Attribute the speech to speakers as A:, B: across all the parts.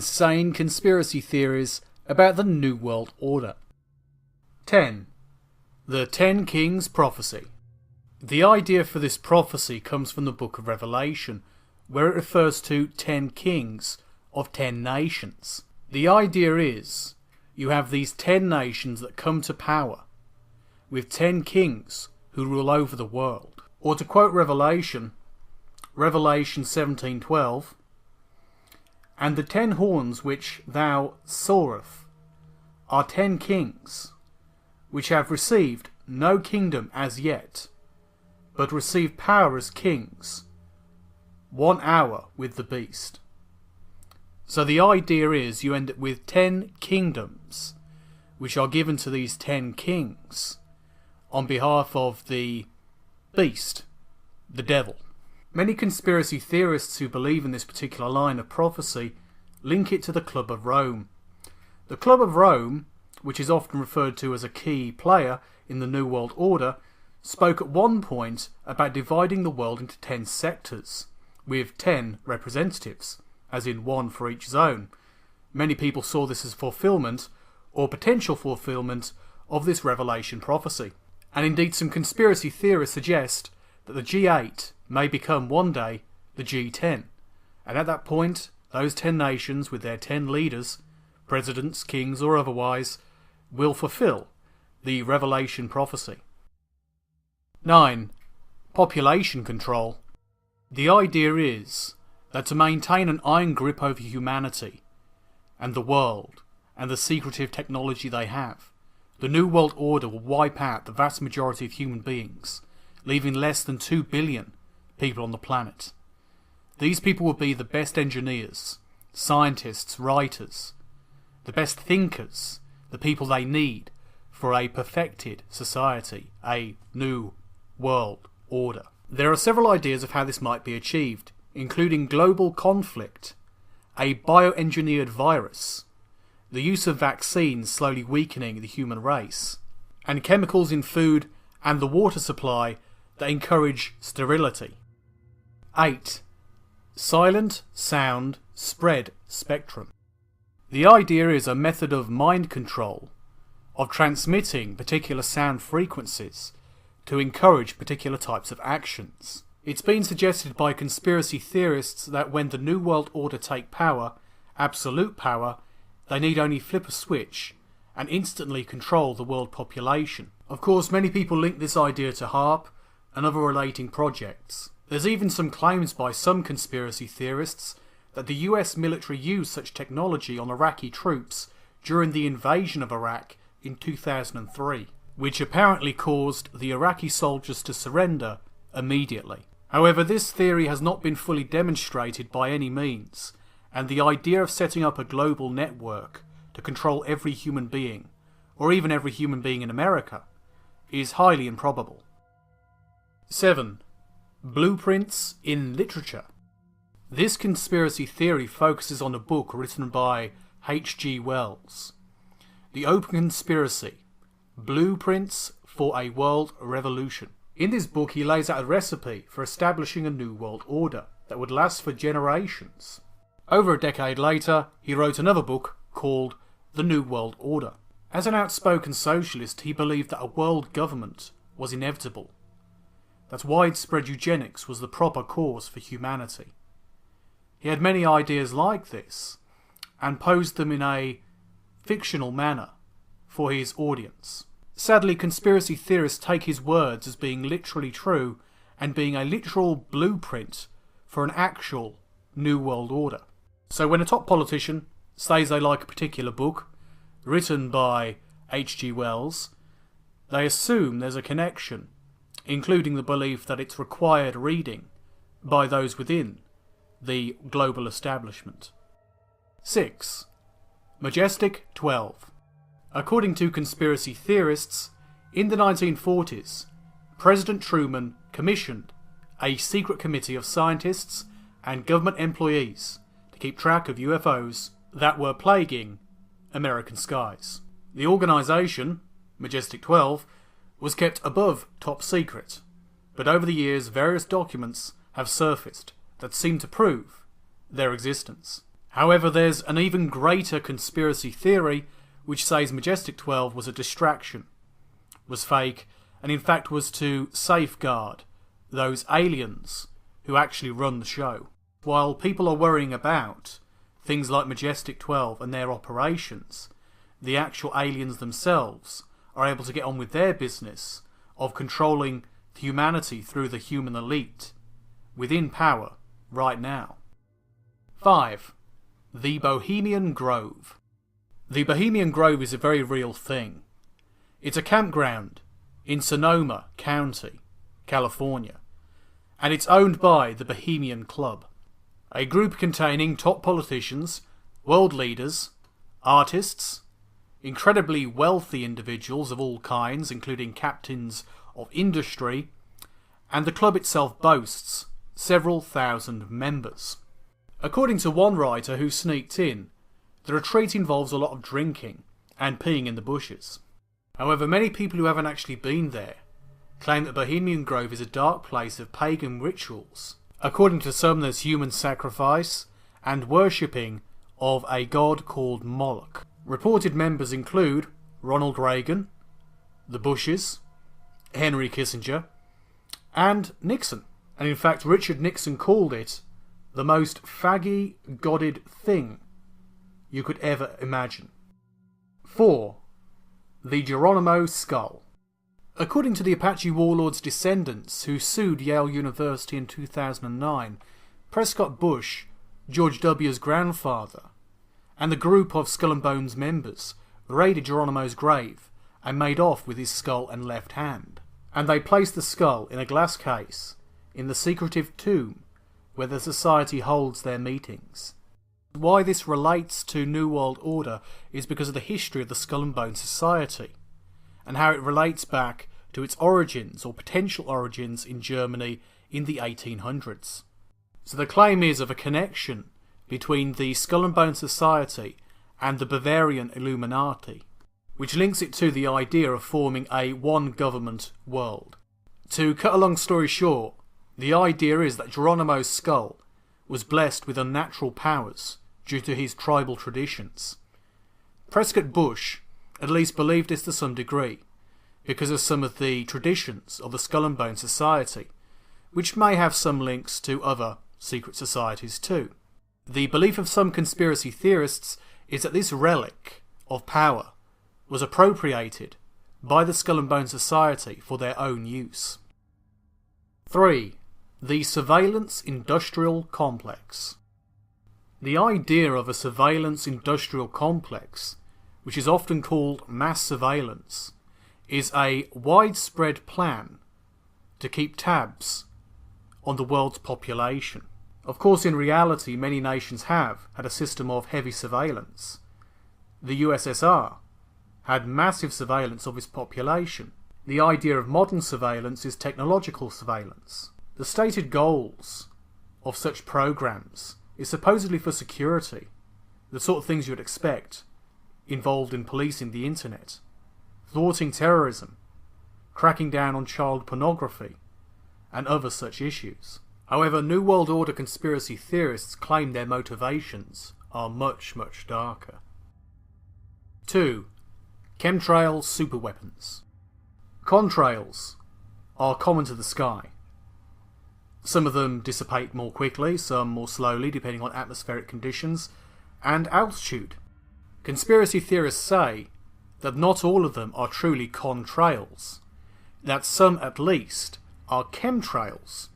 A: insane conspiracy theories about the New World Order. 10. The 10 Kings Prophecy. The idea for this prophecy comes from the book of Revelation, where it refers to 10 kings of 10 nations. The idea is, you have these 10 nations that come to power, with 10 kings who rule over the world. Or to quote Revelation 17:12, "And the 10 horns which thou sawest are 10 kings, which have received no kingdom as yet, but receive power as kings, 1 hour with the beast." So the idea is you end up with 10 kingdoms, which are given to these 10 kings on behalf of the beast, the devil. Many conspiracy theorists who believe in this particular line of prophecy link it to the Club of Rome. The Club of Rome, which is often referred to as a key player in the New World Order, spoke at one point about dividing the world into 10 sectors, with 10 representatives, as in one for each zone. Many people saw this as fulfillment, or potential fulfillment, of this Revelation prophecy. And indeed some conspiracy theorists suggest that the G8 may become one day the G10, and at that point those 10 nations with their 10 leaders, presidents, kings or otherwise, will fulfill the Revelation prophecy. 9. Population control. The idea is that to maintain an iron grip over humanity and the world and the secretive technology they have, the New World Order will wipe out the vast majority of human beings, leaving less than 2 billion people on the planet. These people will be the best engineers, scientists, writers, the best thinkers, the people they need for a perfected society, a New World Order. There are several ideas of how this might be achieved, including global conflict, a bioengineered virus, the use of vaccines slowly weakening the human race, and chemicals in food and the water supply that encourage sterility. 8. Silent sound spread spectrum. The idea is a method of mind control, of transmitting particular sound frequencies to encourage particular types of actions. It's been suggested by conspiracy theorists that when the New World Order take power, absolute power, they need only flip a switch and instantly control the world population. Of course, many people link this idea to HAARP and other relating projects. There's even some claims by some conspiracy theorists that the US military used such technology on Iraqi troops during the invasion of Iraq in 2003, which apparently caused the Iraqi soldiers to surrender immediately. However, this theory has not been fully demonstrated by any means, and the idea of setting up a global network to control every human being, or even every human being in America, is highly improbable. 7. Blueprints in literature. This conspiracy theory focuses on a book written by H.G. Wells, The Open Conspiracy: Blueprints for a World Revolution. In this book he lays out a recipe for establishing a new world order that would last for generations. Over a decade later, he wrote another book called The New World Order. As an outspoken socialist, he believed that a world government was inevitable, that widespread eugenics was the proper course for humanity. He had many ideas like this, and posed them in a fictional manner for his audience. Sadly, conspiracy theorists take his words as being literally true and being a literal blueprint for an actual New World Order. So when a top politician says they like a particular book written by H.G. Wells, they assume there's a connection, including the belief that it's required reading by those within the global establishment. 6. Majestic 12. According to conspiracy theorists, in the 1940s, President Truman commissioned a secret committee of scientists and government employees to keep track of UFOs that were plaguing American skies. The organisation, Majestic 12, was kept above top secret, but over the years various documents have surfaced that seem to prove their existence. However, there's an even greater conspiracy theory which says Majestic 12 was a distraction, was fake, and in fact was to safeguard those aliens who actually run the show. While people are worrying about things like Majestic 12 and their operations, the actual aliens themselves are able to get on with their business of controlling humanity through the human elite within power right now. 5. The Bohemian Grove. The Bohemian Grove is a very real thing. It's a campground in Sonoma County, California, and it's owned by the Bohemian Club, a group containing top politicians, world leaders, artists, incredibly wealthy individuals of all kinds, including captains of industry, and the club itself boasts several thousand members. According to one writer who sneaked in, the retreat involves a lot of drinking and peeing in the bushes. However, many people who haven't actually been there claim that Bohemian Grove is a dark place of pagan rituals. According to some, there's human sacrifice and worshipping of a god called Moloch. Reported members include Ronald Reagan, the Bushes, Henry Kissinger, and Nixon. And in fact, Richard Nixon called it the most faggy, godded thing you could ever imagine. 4. The Geronimo Skull. According to the Apache warlord's descendants who sued Yale University in 2009, Prescott Bush, George W.'s grandfather, and the group of Skull and Bones members raided Geronimo's grave and made off with his skull and left hand. And they placed the skull in a glass case in the secretive tomb where the society holds their meetings. Why this relates to New World Order is because of the history of the Skull and Bones Society and how it relates back to its origins or potential origins in Germany in the 1800s. So the claim is of a connection between the Skull and Bones Society and the Bavarian Illuminati, which links it to the idea of forming a one-government world. To cut a long story short, the idea is that Geronimo's skull was blessed with unnatural powers due to his tribal traditions. Prescott Bush at least believed this to some degree, because of some of the traditions of the Skull and Bones Society, which may have some links to other secret societies too. The belief of some conspiracy theorists is that this relic of power was appropriated by the Skull and Bones Society for their own use. 3. The Surveillance Industrial Complex. The idea of a surveillance industrial complex, which is often called mass surveillance, is a widespread plan to keep tabs on the world's population. Of course, in reality, many nations have had a system of heavy surveillance. The USSR had massive surveillance of its population. The idea of modern surveillance is technological surveillance. The stated goals of such programs is supposedly for security, the sort of things you'd expect involved in policing the internet, thwarting terrorism, cracking down on child pornography, and other such issues. However, New World Order conspiracy theorists claim their motivations are much, much darker. 2. Chemtrail superweapons. Contrails are common to the sky. Some of them dissipate more quickly, some more slowly, depending on atmospheric conditions and altitude. Conspiracy theorists say that not all of them are truly contrails, that some at least are chemtrails.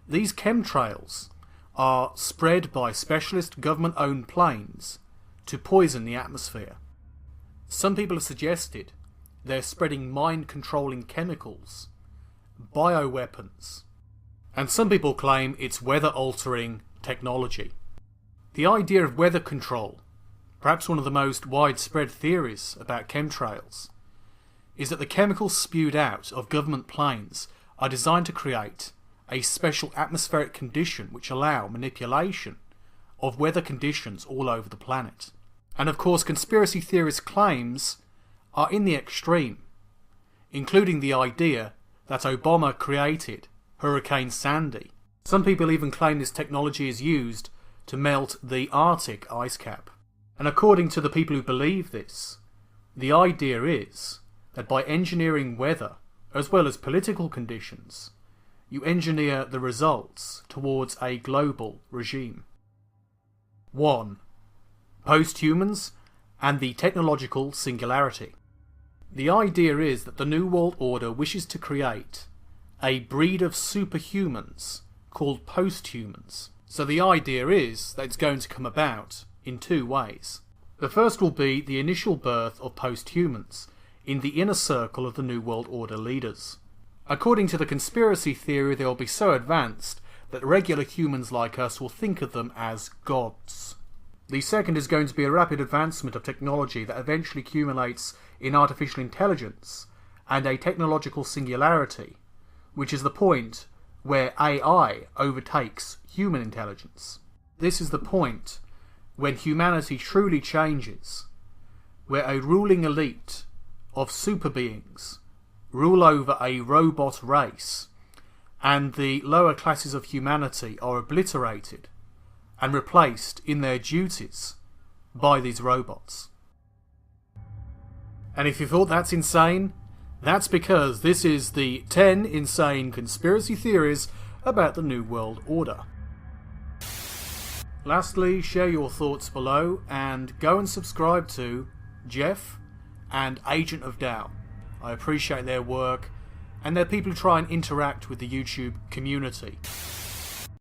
A: These chemtrails are spread by specialist government-owned planes to poison the atmosphere. Some people have suggested they're spreading mind-controlling chemicals, bioweapons, and some people claim it's weather-altering technology. The idea of weather control, perhaps one of the most widespread theories about chemtrails, is that the chemicals spewed out of government planes are designed to create a special atmospheric condition which allow manipulation of weather conditions all over the planet. And of course, conspiracy theorist claims are in the extreme, including the idea that Obama created Hurricane Sandy. Some people even claim this technology is used to melt the Arctic ice cap. And according to the people who believe this, the idea is that by engineering weather, as well as political conditions, you engineer the results towards a global regime. 1. Post-humans and the technological singularity. The idea is that the New World Order wishes to create a breed of superhumans called post-humans. So the idea is that it's going to come about in two ways. The first will be the initial birth of post-humans in the inner circle of the New World Order leaders. According to the conspiracy theory, they will be so advanced that regular humans like us will think of them as gods. The second is going to be a rapid advancement of technology that eventually accumulates in artificial intelligence and a technological singularity, which is the point where AI overtakes human intelligence. This is the point when humanity truly changes, where a ruling elite of super beings rule over a robot race, and the lower classes of humanity are obliterated and replaced in their duties by these robots. And if you thought that's insane, that's because this is the 10 insane conspiracy theories about the New World Order. Lastly, share your thoughts below and go and subscribe to Jeff and Agent of Doubt. I appreciate their work, and they're people who try and interact with the YouTube community.